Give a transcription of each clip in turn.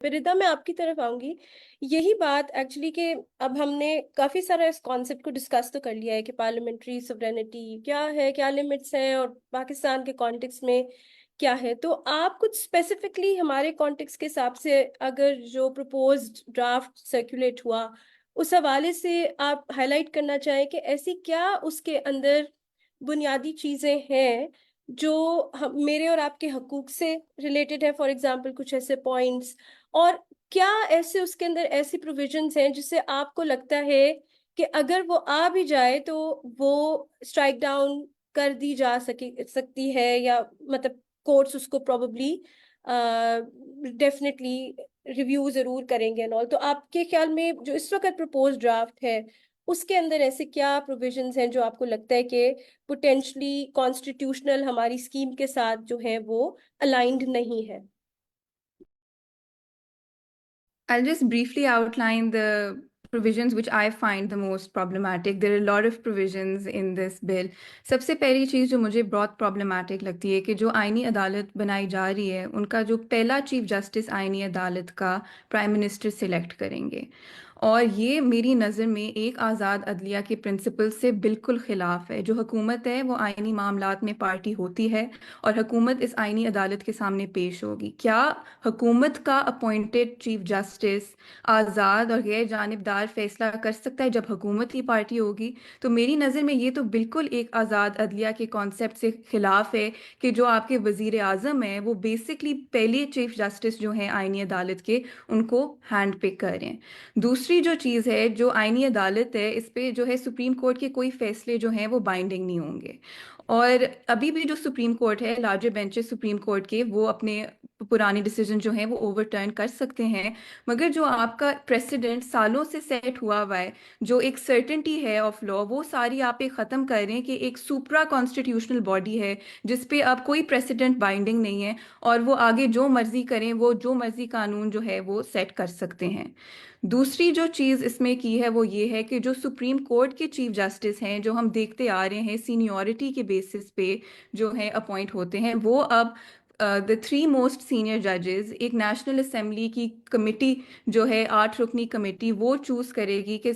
रिदा, मैं आपकी तरफ आऊंगी। यही बात एक्चुअली कि अब हमने काफी सारा इस कॉन्सेप्ट को डिस्कस तो कर लिया है कि पार्लियामेंट्री सोवरेनिटी क्या है, क्या लिमिट्स हैं, और पाकिस्तान के कॉन्टेक्स्ट में क्या है। तो आप कुछ स्पेसिफिकली हमारे कॉन्टेक्स्ट के हिसाब से अगर जो प्रपोज्ड ड्राफ्ट सर्कुलेट हुआ उस हवाले से आप हाईलाइट करना चाहें कि ऐसी क्या उसके अंदर बुनियादी चीजें हैं जो हम मेरे और आपके हकूक से रिलेटेड है। फॉर एग्जांपल कुछ ऐसे पॉइंट्स, और क्या ऐसे उसके अंदर ऐसी प्रोविजंस हैं जिससे आपको लगता है कि अगर वो आ भी जाए तो वो स्ट्राइक डाउन कर दी जा सकती है, या मतलब कोर्ट्स उसको प्रोबेबली डेफिनेटली रिव्यू जरूर करेंगे एंड ऑल। तो आपके ख्याल में जो इस वक्त प्रपोज ड्राफ्ट है उसके अंदर ऐसे क्या प्रोविजंस हैं जो आपको लगता है कि पोटेंशली कॉन्स्टिट्यूशनल हमारी स्कीम के साथ जो है वो अलाइंड नहीं है? I'll just briefly outline the provisions which I find the most problematic. There are a lot of provisions in this bill. सबसे पहली चीज़ जो मुझे बहुत problematic लगती है कि जो आईनी अदालत बनाई जा रही है उनका जो पहला चीफ जस्टिस आईनी अदालत का प्राइम मिनिस्टर सिलेक्ट करेंगे, और ये मेरी नज़र में एक आज़ाद अदलिया के प्रिंसिपल से बिल्कुल ख़िलाफ़ है। जो हुकूमत है वो आईनी मामलात में पार्टी होती है और हुकूमत इस आईनी अदालत के सामने पेश होगी। क्या हुकूमत का अपॉइंटेड चीफ जस्टिस आज़ाद और गैर जानिबदार फैसला कर सकता है जब हुकूमत की पार्टी होगी? तो मेरी नज़र में ये तो बिल्कुल एक आज़ाद अदलिया के कॉन्सेप्ट से ख़िलाफ़ है कि जो आपके वज़ीर आज़म हैं वो बेसिकली पहले चीफ जस्टिस जो हैं आईनी अदालत के, उनको हैंड पिक करें। दूसरी जो चीज़ है, जो आईनी अदालत है, इस पे जो है सुप्रीम कोर्ट के कोई फैसले जो हैं वो बाइंडिंग नहीं होंगे। और अभी भी जो सुप्रीम कोर्ट है, लार्जर बेंचेस सुप्रीम कोर्ट के, वो अपने पुराने डिसीजन जो हैं वो ओवरटर्न कर सकते हैं। मगर जो आपका प्रेसिडेंट सालों से सेट हुआ है, जो एक सर्टेनिटी है ऑफ लॉ, वो सारी आप एक ख़त्म कर रहे हैं कि एक सुप्रा कॉन्स्टिट्यूशनल बॉडी है जिस पे अब कोई प्रेसिडेंट बाइंडिंग नहीं है और वो आगे जो मर्जी करें, वो जो मर्जी कानून जो है वो सेट कर सकते हैं। दूसरी जो चीज़ इसमें की है वो ये है कि जो सुप्रीम कोर्ट के चीफ जस्टिस हैं, जो हम देखते आ रहे हैं सीनियरिटी के बेसिस पे जो है अपॉइंट होते हैं, वो अब द थ्री मोस्ट सीनियर जजेस, एक नेशनल असेंबली की कमेटी जो है 8 रुकनी कमेटी, वो चूज करेगी कि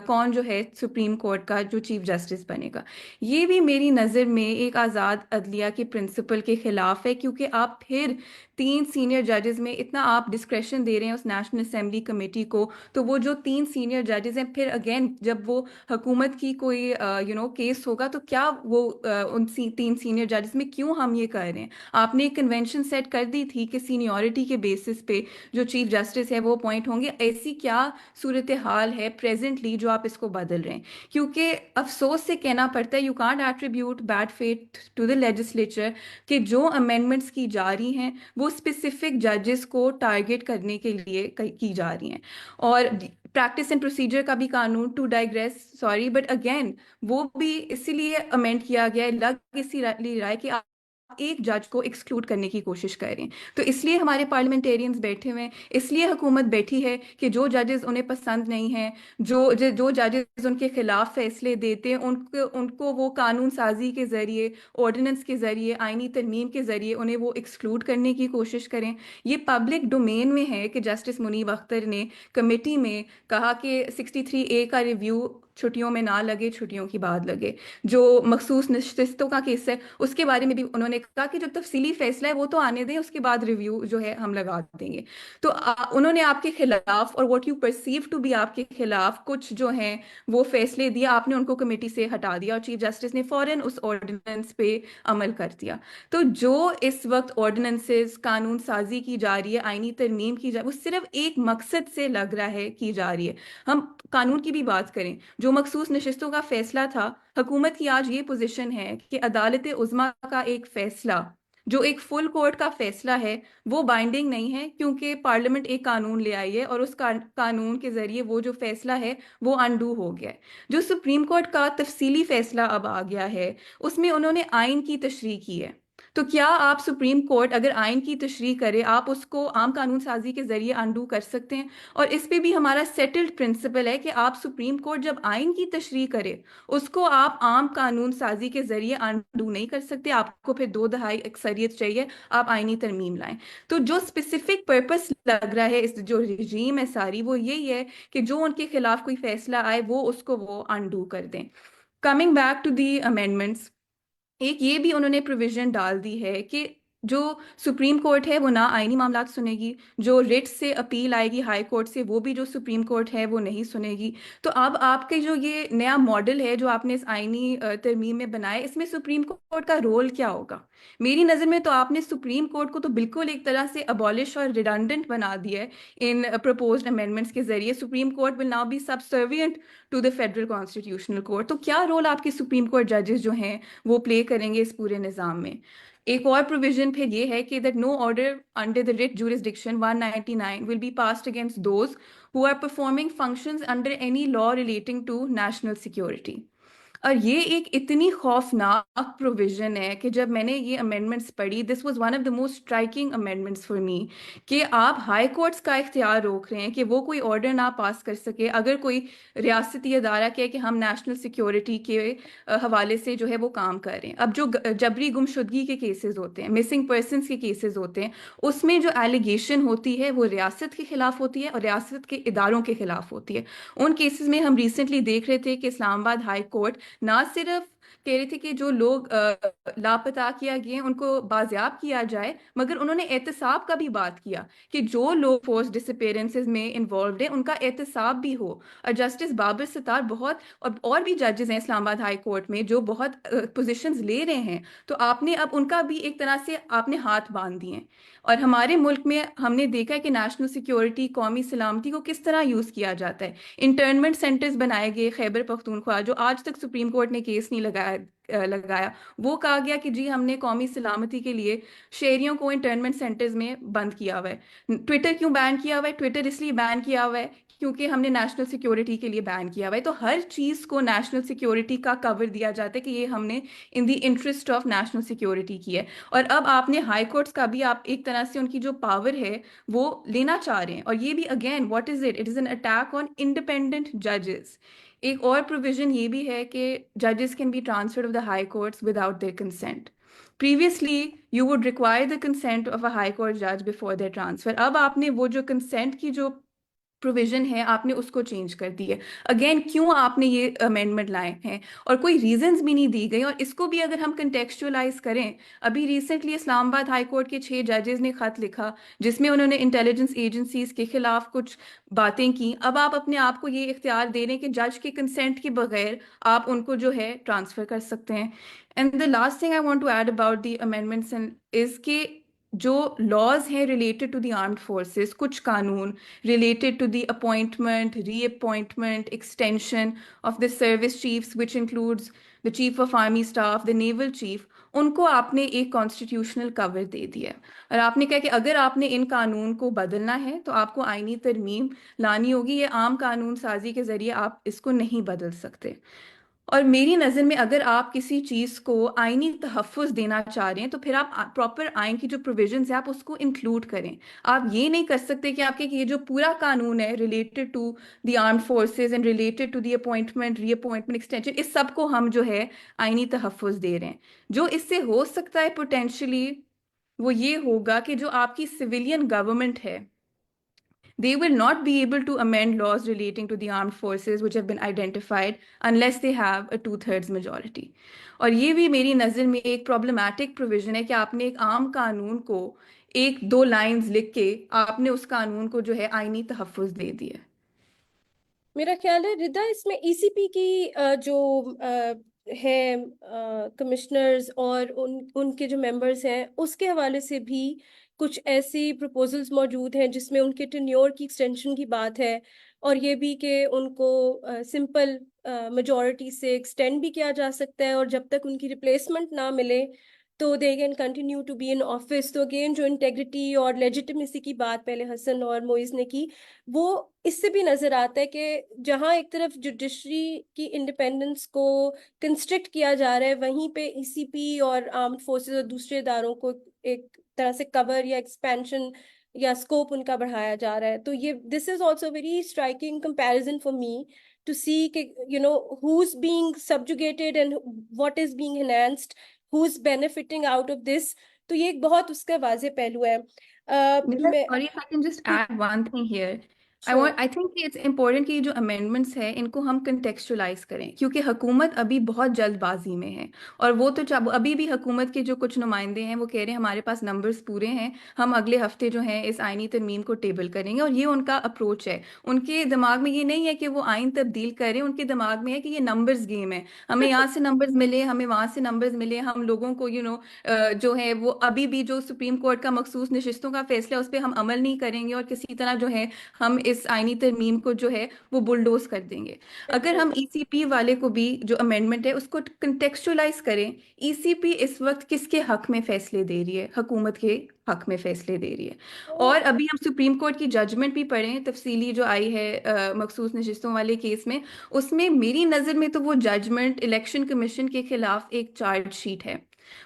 कौन जो है सुप्रीम कोर्ट का जो चीफ जस्टिस बनेगा। ये भी मेरी नज़र में एक आज़ाद अदलिया के प्रिंसिपल के खिलाफ है, क्योंकि आप फिर 3 सीनियर जजेस में इतना आप डिस्क्रेशन दे रहे हैं उस नेशनल असेंबली कमेटी को। तो वो जो 3 सीनियर जजेस हैं, फिर अगेन जब वो हुकूमत की कोई केस होगा, तो क्या वो उन 3 सीनियर जजेस में क्यों हम ये कर रहे हैं? आपने एक कन्वेंशन सेट कर दी थी कि सीनियरिटी के बेसिस पे जो चीफ जस्टिस है वो अपॉइंट होंगे। ऐसी क्या सूरत हाल है प्रेजेंटली जो आप इसको बदल रहे हैं? क्योंकि अफसोस से कहना पड़ता है, you can't attribute bad faith to the legislature, कि जो अमेंडमेंट्स की जा रही हैं वो स्पेसिफिक जजेस को टारगेट करने के लिए की जा रही हैं। और प्रैक्टिस एंड प्रोसीजर का भी कानून, to digress sorry, but again वो भी इसीलिए अमेंड किया गया है, लग इसीलिए रहा है कि आप एक जज को एक्सक्लूड करने की कोशिश कर रहे हैं। तो इसलिए हमारे पार्लियामेंटेरियंस बैठे हुए हैं, इसलिए हुकूमत बैठी है कि जो जजेस उन्हें पसंद नहीं हैं, जो जजेस उनके खिलाफ फैसले देते हैं, उनको उनको वो कानून साजी के जरिए, ऑर्डिनेंस के जरिए, आईनी तरमीम के जरिए उन्हें वो एक्सक्लूड करने की कोशिश करें। ये पब्लिक डोमेन में है कि जस्टिस मुनीब अख्तर ने कमेटी में कहा कि 63A का रिव्यू छुट्टियों में ना लगे, छुट्टियों की बाद लगे। जो मखसूस नशिस्तों का केस है उसके बारे में भी उन्होंने कहा कि जो तफसीली फैसला है वो तो आने दें, उसके बाद रिव्यू जो है हम लगा देंगे। तो उन्होंने आपके खिलाफ, और what you perceive to be आपके खिलाफ, कुछ जो हैं वो फैसले दिए, आपने उनको कमेटी से हटा दिया और चीफ जस्टिस ने फौरन उस ऑर्डिनेंस पे अमल कर दिया। तो जो इस वक्त ऑर्डिनेंसेस, कानून साजी की जा रही है, आईनी तरमीम की जा, वो सिर्फ एक मकसद से लग रहा है की जा रही है। हम कानून की भी बात करें, जो मखसूस नशिस्तों का फैसला था, हुकूमत की आज ये पोजीशन है कि अदालत उज़्मा का एक फैसला, जो एक फुल कोर्ट का फैसला है, वो बाइंडिंग नहीं है, क्योंकि पार्लियामेंट एक कानून ले आई है और उस कानून के जरिए वो जो फैसला है वो अनडू हो गया है। जो सुप्रीम कोर्ट का तफसीली फैसला अब आ गया है, उसमें उन्होंने आइन की तशरीह की है। تو کیا آپ سپریم کورٹ اگر آئین کی تشریح کرے آپ اس کو عام قانون سازی کے ذریعے انڈو کر سکتے ہیں؟ اور اس پہ بھی ہمارا سیٹلڈ پرنسپل ہے کہ آپ سپریم کورٹ جب آئین کی تشریح کرے اس کو آپ عام قانون سازی کے ذریعے انڈو نہیں کر سکتے، آپ کو پھر 2/3 اکثریت چاہیے، آپ آئینی ترمیم لائیں۔ تو جو اسپیسیفک پرپس لگ رہا ہے اس جو رجیم ہے ساری، وہ یہی ہے کہ جو ان کے خلاف کوئی فیصلہ آئے وہ اس کو وہ انڈو کر دیں۔ Coming back to the amendments, ایک یہ بھی انہوں نے پروویژن ڈال دی ہے کہ جو سپریم کورٹ ہے وہ نہ آئینی معاملات سنے گی، جو ریٹ سے اپیل آئے گی ہائی کورٹ سے وہ بھی جو سپریم کورٹ ہے وہ نہیں سنے گی۔ تو اب آپ کے جو یہ نیا ماڈل ہے جو آپ نے اس آئینی ترمیم میں بنایا، اس میں سپریم کورٹ کا رول کیا ہوگا؟ میری نظر میں تو آپ نے سپریم کورٹ کو تو بالکل ایک طرح سے ابالش اور ریڈنڈنٹ بنا دیا ہے ان پروپوزڈ امینڈمنٹس کے ذریعے۔ Supreme court will now be subservient to the federal constitutional court. تو کیا رول آپ کے سپریم کورٹ ججز جو ہیں وہ پلے کریں گے اس پورے نظام میں؟ ایک اور پروویژن پھر یہ ہے کہ that no order under the writ jurisdiction 199 will be passed against those who are performing functions under any law relating to national security۔ اور یہ ایک اتنی خوفناک پروویژن ہے کہ جب میں نے یہ امینڈمنٹس پڑھی، this was one of the most striking amendments for me, کہ آپ ہائی کورٹس کا اختیار روک رہے ہیں کہ وہ کوئی آرڈر نہ پاس کر سکے اگر کوئی ریاستی ادارہ کہے کہ ہم نیشنل سیکیورٹی کے حوالے سے جو ہے وہ کام کر رہے ہیں۔ اب جو جبری گمشدگی کے کیسز ہوتے ہیں، مسنگ پرسنس کے کیسز ہوتے ہیں، اس میں جو ایلیگیشن ہوتی ہے وہ ریاست کے خلاف ہوتی ہے اور ریاست کے اداروں کے خلاف ہوتی ہے۔ ان کیسز میں ہم ریسنٹلی دیکھ رہے تھے کہ اسلام آباد ہائی کورٹ نہ صرف کہہ رہے تھے کہ جو لوگ لاپتہ کیا گئے ہیں ان کو بازیاب کیا جائے، مگر انہوں نے احتساب کا بھی بات کیا کہ جو لوگ فورس ڈس اپیرنسز میں انوالوڈ ہیں ان کا احتساب بھی ہو۔ اور جسٹس بابر ستار بہت اور بھی ججز ہیں اسلام آباد ہائی کورٹ میں جو بہت پوزیشنز لے رہے ہیں، تو آپ نے اب ان کا بھی ایک طرح سے آپ نے ہاتھ باندھ دیے ہیں۔ اور ہمارے ملک میں ہم نے دیکھا ہے کہ نیشنل سیکیورٹی، قومی سلامتی کو کس طرح یوز کیا جاتا ہے۔ انٹرنمنٹ سینٹرز بنائے گئے خیبر پختونخوا، جو آج تک سپریم کورٹ نے کیس نہیں لگایا، وہ کہا گیا کہ جی ہم نے قومی سلامتی کے لیے شہریوں کو انٹرنمنٹ سینٹرز میں بند کیا ہوا ہے۔ ٹویٹر کیوں بین کیا ہوا ہے؟ ٹویٹر اس لیے بین کیا ہوا ہے کیونکہ ہم نے نیشنل سیکیورٹی کے لیے بین کیا ہوا ہے۔ تو ہر چیز کو نیشنل سیکیورٹی کا کور دیا جاتا ہے کہ یہ ہم نے in the interest of national security کی ہے۔ اور اب آپ نے ہائی کورٹس کا بھی آپ ایک طرح سے ان کی جو پاور ہے وہ لینا چاہ رہے ہیں، اور یہ بھی again what is it is an attack on independent ججز۔ ایک اور پروویژن یہ بھی ہے کہ ججز can be transferred of the high courts without their consent. Previously, you would require the consent of a high court judge before their transfer۔ اب آپ نے وہ جو consent کی جو پروویژن ہے آپ نے اس کو چینج کر دی ہے۔ اگین کیوں آپ نے یہ امینڈمنٹ لائے ہیں؟ اور کوئی ریزنز بھی نہیں دی گئی، اور اس کو بھی اگر ہم کنٹیکسچولائز کریں، ابھی ریسنٹلی اسلام آباد ہائی کورٹ کے 6 ججز نے خط لکھا جس میں انہوں نے انٹیلیجنس ایجنسیز کے خلاف کچھ باتیں کی۔ اب آپ اپنے آپ کو یہ اختیار دے رہے ہیں کہ جج کے کنسنٹ کے بغیر آپ ان کو جو ہے ٹرانسفر کر سکتے ہیں۔ And the last thing I want to add about the amendments is کہ جو لاز ہیں related to the armed forces, کچھ قانون related to the appointment, reappointment, extension of the service chiefs, which includes the chief of army staff, the naval chief، ان کو آپ نے ایک constitutional کور دے دیا، اور آپ نے کہا کہ اگر آپ نے ان قانون کو بدلنا ہے تو آپ کو آئینی ترمیم لانی ہوگی، یہ عام قانون سازی کے ذریعے آپ اس کو نہیں بدل سکتے۔ اور میری نظر میں اگر آپ کسی چیز کو آئینی تحفظ دینا چاہ رہے ہیں تو پھر آپ پراپر آئین کی جو پروویژنز ہیں آپ اس کو انکلوڈ کریں۔ آپ یہ نہیں کر سکتے کہ آپ کے یہ جو پورا قانون ہے related to the armed forces and related to the appointment, reappointment, extension, اس سب کو ہم جو ہے آئینی تحفظ دے رہے ہیں۔ جو اس سے ہو سکتا ہے پوٹینشلی وہ یہ ہوگا کہ جو آپ کی سویلین گورنمنٹ ہے، they will not be able to amend laws relating to the armed forces which have been identified unless they have a 2/3 majority۔ اور یہ بھی میری نظر میں ایک پرابلمٹک پروویژن ہے کہ آپ نے ایک عام قانون کو 1-2 لائنز لکھ کے آپ نے اس قانون کو جو ہے آئینی تحفظ دے دیا۔ میرا خیال ہے ردا اس میں ای سی پی کی جو ہے کمشنرز اور ان کے جو ممبرز ہیں اس کے حوالے سے بھی کچھ ایسی پروپوزلز موجود ہیں جس میں ان کے ٹینیور کی ایکسٹینشن کی بات ہے، اور یہ بھی کہ ان کو سمپل میجورٹی سے ایکسٹینڈ بھی کیا جا سکتا ہے، اور جب تک ان کی ریپلیسمنٹ نہ ملے तो they can continue to be in office. तो अगेन जो इंटेग्रिटी और लेजिटिमेसी की बात पहले हसन और मोइज ने की, वो इससे भी नजर आता है कि जहां एक तरफ जुडिशरी की इंडिपेंडेंस को कंस्ट्रिक्ट किया जा रहा है, वहीं पे ईसीपी और आर्म्ड फोर्सेस और दूसरे इदारों को एक तरह से कवर या एक्सपेंशन या स्कोप उनका बढ़ाया जा रहा है. तो ये this is also very striking comparison for me to see कि who is being subjugated and what is being enhanced, who is benefiting out of this. तो ये एक बहुत उसका वाजे पहलू है. Mira, मैं sorry if I can just add one thing here. Sure. I think it's important कि ये जो अमेंडमेंट्स है इनको हम कंटेक्चुअलाइज करें, क्योंकि हुकूमत अभी बहुत जल्दबाजी में है। और वो तो अभी भी हुकूमत के जो कुछ नुमाइंदे हैं वो कह रहे हैं हमारे पास नंबर्स पूरे हैं, हम अगले हफ्ते जो है इस आईनी तरमीम को टेबल करेंगे, और ये उनका अप्रोच है। उनके दिमाग में ये नहीं है कि वो आइन तब्दील करें, उनके दिमाग में है कि ये नंबर्स गेम है, हमें यहाँ से नंबर्स मिले, हमें वहाँ से नंबर्स मिले, हम लोगों को जो है वो अभी भी जो सुप्रीम कोर्ट का मखसूस नशिस्तों का फैसला है उस पर हम अमल नहीं करेंगे, और किसी तरह जो है हम इस आईनी तरमीम को जो है वो बुलडोज कर देंगे। अगर बिल्कुल. हम ईसीपी वाले को भी जो अमेंडमेंट है उसको कंटेक्चुअलाइज करें, ईसीपी इस वक्त किसके हक में फैसले दे रही है? हुकूमत के हक में फैसले दे रही है। तो और अभी हम सुप्रीम कोर्ट की जजमेंट भी पढ़ें तफसीली जो आई है मखसूस नशिस्तों वाले केस में, उसमें मेरी नज़र में तो वो जजमेंट इलेक्शन कमीशन के खिलाफ एक चार्जशीट है।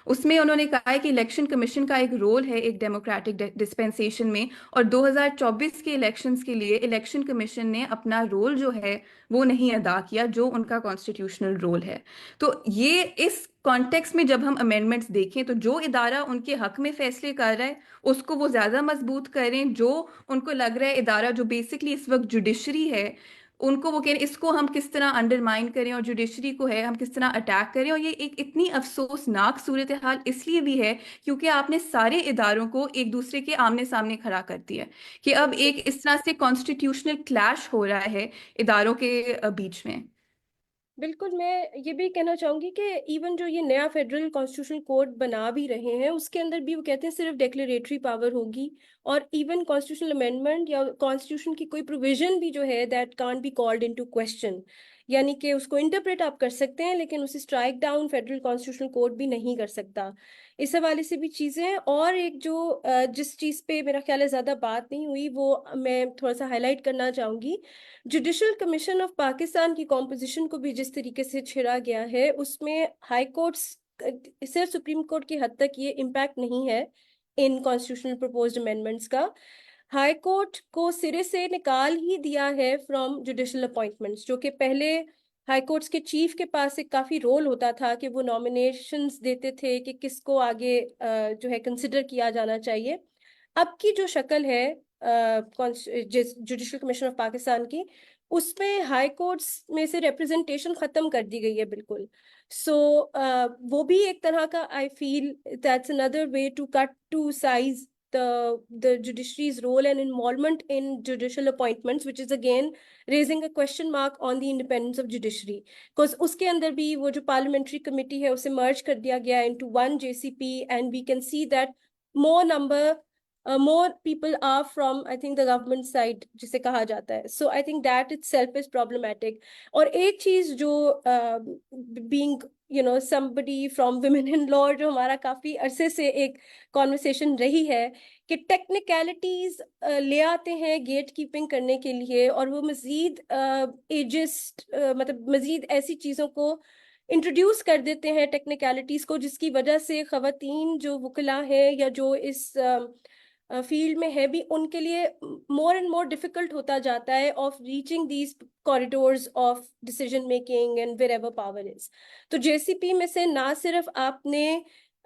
उसमें उन्होंने कहा है कि इलेक्शन कमीशन का एक रोल है एक डेमोक्रेटिक डिस्पेंसेशन में, और 2024 के इलेक्शंस के लिए इलेक्शन कमीशन ने अपना रोल जो है वो नहीं अदा किया, जो उनका कॉन्स्टिट्यूशनल रोल है। तो ये इस कॉन्टेक्स्ट में जब हम अमेंडमेंट्स देखें तो जो इदारा उनके हक में फैसले कर रहा है उसको वो ज़्यादा मजबूत करें, जो उनको लग रहा है इदारा जो बेसिकली इस वक्त जुडिशरी है उनको वो कह रहे हैं इसको हम किस तरह अंडरमाइन करें, और जुडिशरी को है हम किस तरह अटैक करें। और ये एक इतनी अफसोसनाक सूरत हाल इसलिए भी है क्योंकि आपने सारे इदारों को एक दूसरे के आमने सामने खड़ा कर दिया है, कि अब बिल्कुल. एक इस तरह से कॉन्स्टिट्यूशनल क्लैश हो रहा है इदारों के बीच में। बिल्कुल, मैं ये भी कहना चाहूंगी कि इवन जो ये नया फेडरल कॉन्स्टिट्यूशनल कोड बना भी रहे हैं उसके अंदर भी वो कहते हैं सिर्फ डेक्लेरेटरी पावर होगी, और इवन कॉन्स्टिट्यूशनल अमेंडमेंट या कॉन्स्टिट्यूशन की कोई प्रोविजन भी जो है that can't be called into question. यानी कि उसको इंटरप्रेट आप कर सकते हैं लेकिन उसे strike down federal constitutional code भी नहीं कर सकता. इस हवाले से भी चीज़ें हैं. और एक जो जिस चीज़ पे मेरा ख्याल है ज़्यादा बात नहीं हुई वो मैं थोड़ा सा हाईलाइट करना चाहूँगी. जुडिशल कमीशन ऑफ पाकिस्तान की कॉम्पोजिशन को भी जिस तरीके से छेड़ा गया है उसमें हाई कोर्ट्स, सिर्फ सुप्रीम कोर्ट की हद तक ये इम्पैक्ट नहीं है इन कॉन्स्टिट्यूशनल प्रपोज्ड अमेंडमेंट्स का. हाई कोर्ट को सिरे से निकाल ही दिया है फ्रॉम जुडिशल अपॉइंटमेंट्स, जो कि पहले हाई कोर्ट्स के चीफ के पास एक काफ़ी रोल होता था कि वो नॉमिनेशंस देते थे कि किसको आगे जो है कंसिडर किया जाना चाहिए. अब की जो शक्ल है जुडिशल कमीशन ऑफ पाकिस्तान की, उसमें हाई कोर्ट्स में से रिप्रेजेंटेशन खत्म कर दी गई है बिल्कुल. सो वो भी एक तरह का I feel that's another way to cut to size the judiciary's role and involvement in judicial appointments, which is again raising a question mark on the independence of judiciary, because उसके अंदर भी वो जो parliamentary committee है उसे merge कर दिया गया into one JCP, and we can see that more people are from, I think, the government side जिसे कहा जाता है. So I think that itself is problematic. और एक चीज जो being somebody from women in law, जो हमारा काफी अरसे से एक कॉन्वर्सेशन रही है कि टेक्निकलिटीज ले आते हैं गेट कीपिंग करने के लिए, और वो मजीद एजिस्ट मतलब मजीद ऐसी चीज़ों को इंट्रोड्यूस कर देते हैं टेक्निकलिटीज को, जिसकी वजह से खवातीन जो वकला है या जो इस फील्ड में है भी उनके लिए मोर एंड मोर डिफिकल्ट होता जाता है of reaching these corridors of decision making and wherever power is. तो जेसीपी में से ना सिर्फ आपने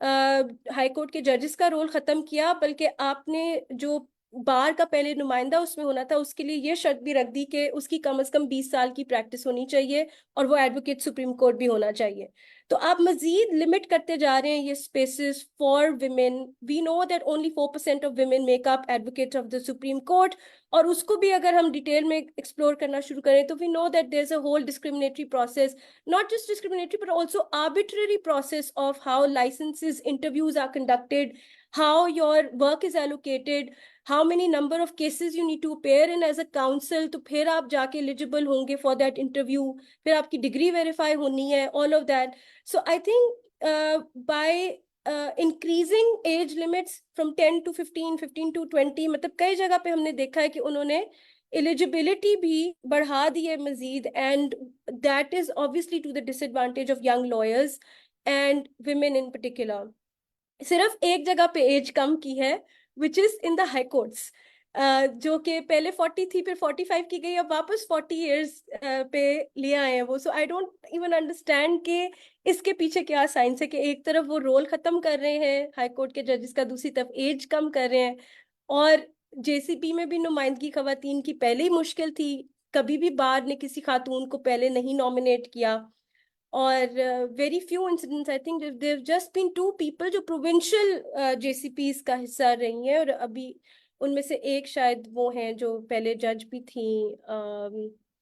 हाई कोर्ट के जजेस का रोल खत्म किया, बल्कि आपने जो बार का पहले नुमाइंदा उसमें होना था उसके लिए ये शर्त भी रख दी कि उसकी कम से कम 20 साल की प्रैक्टिस होनी चाहिए और वो एडवोकेट सुप्रीम कोर्ट भी होना चाहिए. तो आप मजीद लिमिट करते जा रहे हैं ये spaces for women. We know that only 4% of women make up advocate of the supreme court, और उसको भी अगर हम डिटेल में एक्सप्लोर करना शुरू करें तो we know that there is a whole discriminatory process, not just discriminatory but also arbitrary process of how licenses interviews are conducted, how your work is allocated, how many number of cases you need to appear in as a counsel, तो फिर आप जाके eligible होंगे for that interview, फिर आपकी degree verify होनी है, all of that. So I think by increasing as limits from 10 to 15, 15 to 20, मतलब कई जगह पे हमने देखा है कि उन्होंने एलिजिबिलिटी भी बढ़ा दी है मजीद, and that is obviously to the disadvantage of young lawyers and women in particular. सिर्फ एक जगह पे एज कम की है, which is in the high courts, जो कि पहले 40 थी, फिर 45 की गई, अब वापस 40 years पे ले आए हैं वो. सो आई डोंट इवन अंडरस्टैंड कि इसके पीछे क्या साइंस है कि एक तरफ वो रोल खत्म कर रहे हैं हाई कोर्ट के जजेस का, दूसरी तरफ एज कम कर रहे हैं. और जेसीपी में भी नुमाइंदगी खवातीन की पहले ही मुश्किल थी, कभी भी बार ने किसी खातून को पहले नहीं नॉमिनेट किया. और very few incidents, I think there just been 2 people जो प्रोविंशियल जेसीपीज का हिस्सा रही हैं, और अभी उनमें से एक शायद वो हैं जो पहले जज भी थी,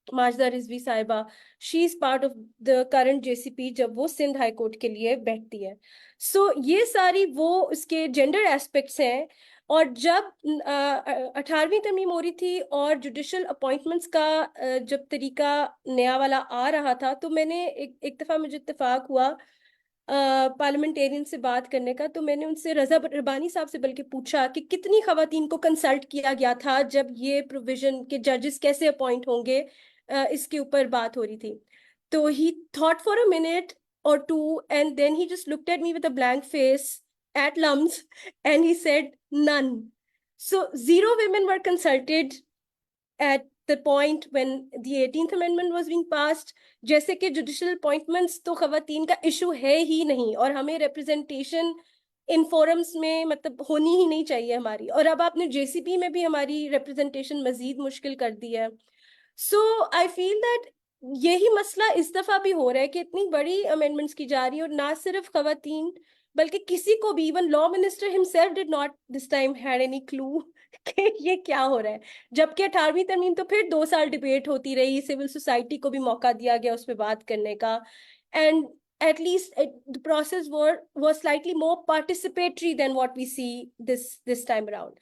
माजदा रिजवी साहिबा. She is part of the current JCP जब वो सिंध हाई कोर्ट के लिए बैठती है. सो ये सारी वो उसके जेंडर एस्पेक्ट्स हैं. और जब 18वीं तरमीम हो रही थी और जुडिशल अपॉइंटमेंट्स का जब तरीका नया वाला आ रहा था, तो मैंने एक दफ़ा मुझे इत्तेफाक हुआ पार्लियामेंटेरियन से बात करने का. तो मैंने उनसे, रजा रबानी साहब से बल्कि, पूछा कि कितनी खवातीन को कंसल्ट किया गया था जब ये प्रोविजन के जजेस कैसे अपॉइंट होंगे, इसके ऊपर बात हो रही थी. तो ही thought for a minute or two, and then he just looked at me with a blank face at Lums, and he said none. So 0 women were consulted at the point when the 18th amendment was being passed. जैसे कि judicial appointments तो खवातीन का issue है ही नहीं, और हमें representation in forums में मतलब होनी ही नहीं चाहिए हमारी. और अब आपने जेसीपी में भी हमारी रिप्रेजेंटेशन मजीद मुश्किल कर दी है. सो आई फील दैट यही मसला इस दफा भी हो रहा है कि इतनी बड़ी अमेंडमेंट्स की जा रही है, और ना सिर्फ खवातीन बल्कि किसी को भी, even law minister himself did not this time had any clue कि ये क्या हो रहा है. जबकि 18वीं तरमीम तो फिर 2 साल डिबेट होती रही, सिविल सोसाइटी को भी मौका दिया गया उस पर बात करने का, and at least the process was slightly more participatory than what we see this time around.